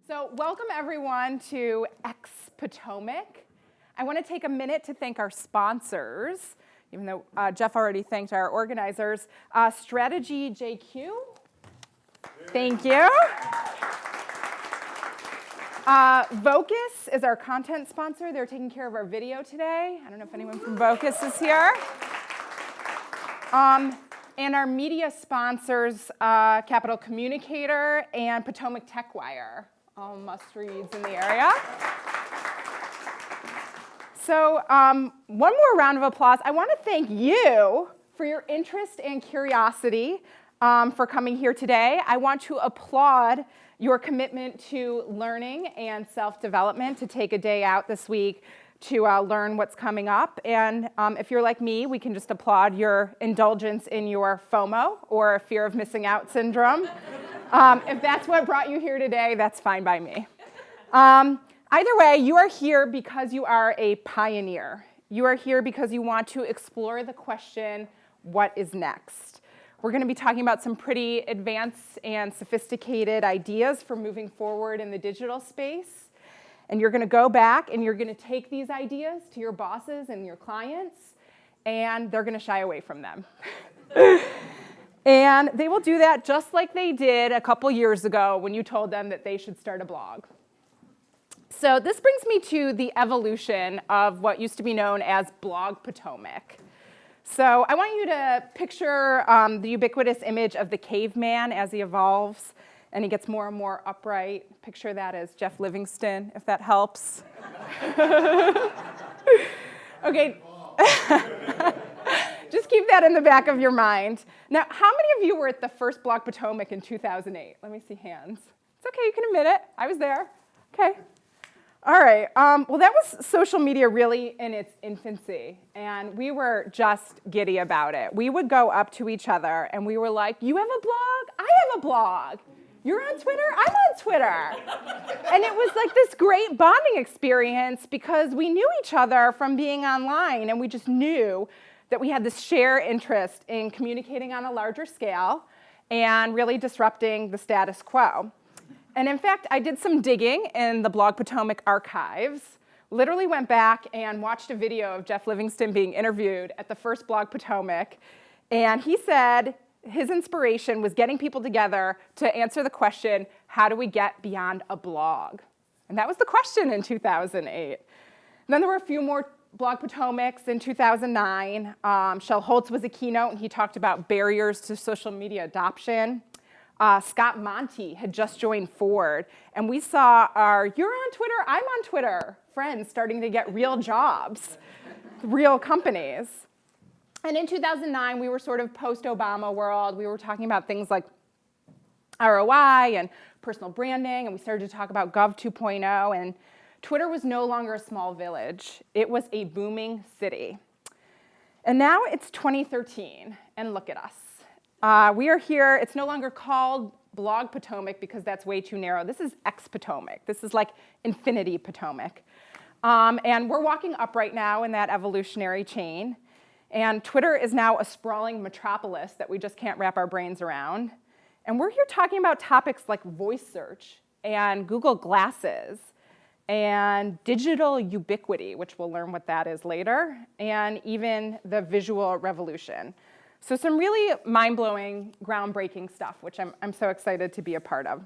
So welcome everyone to xPotomac. I want to take a minute to thank our sponsors, even though Geoff already thanked our organizers. Strategy JQ, thank you. Vocus is our content sponsor. They're taking care of our video today. I don't know if anyone from Vocus is here. And our media sponsors, Capital Communicator and Potomac TechWire. All must-reads in the area. So one more round of applause. I want to thank you for your interest and curiosity for coming here today. I want to applaud your commitment to learning and self-development, to take a day out this week to learn what's coming up. And if you're like me, we can just applaud your indulgence in your FOMO, or fear of missing out syndrome. If that's what brought you here today, that's fine by me. Either way, you are here because you are a pioneer. You are here because you want to explore the question, what is next? We're going to be talking about some pretty advanced and sophisticated ideas for moving forward in the digital space. And you're going to go back and you're going to take these ideas to your bosses and your clients, and they're going to shy away from them. And they will do that just like they did a couple years ago when you told them that they should start a blog. So this brings me to the evolution of what used to be known as BlogPotomac. So I want you to picture the ubiquitous image of the caveman as he evolves and he gets more and more upright. Picture that as Geoff Livingston, if that helps. Okay. Just keep that in the back of your mind. Now, how many of you were at the first BlogPotomac in 2008? Let me see hands. It's okay, you can admit it. I was there. Okay. All right. Well, that was social media really in its infancy, and we were just giddy about it. We would go up to each other, and we were like, you have a blog? I have a blog. You're on Twitter? I'm on Twitter. And it was like this great bonding experience because we knew each other from being online, and we just knew that we had this shared interest in communicating on a larger scale and really disrupting the status quo. And in fact, I did some digging in the BlogPotomac archives, literally went back and watched a video of Geoff Livingston being interviewed at the first BlogPotomac, and he said his inspiration was getting people together to answer the question, how do we get beyond a blog? And that was the question in 2008. And then there were a few more BlogPotomacs in 2009. Shel Holtz was a keynote, and he talked about barriers to social media adoption. Scott Monty had just joined Ford, and we saw our "you're on Twitter, I'm on Twitter" friends starting to get real jobs, real companies. And in 2009, we were sort of post-Obama world. We were talking about things like ROI and personal branding, and we started to talk about Gov 2.0, and Twitter was no longer a small village. It was a booming city. And now it's 2013, and look at us. We are here. It's no longer called BlogPotomac because that's way too narrow. This is xPotomac. This is like infinity Potomac. And we're walking up right now in that evolutionary chain. And Twitter is now a sprawling metropolis that we just can't wrap our brains around. And we're here talking about topics like voice search and Google Glasses and digital ubiquity, which we'll learn what that is later, and even the visual revolution. So some really mind-blowing, groundbreaking stuff, which I'm so excited to be a part of.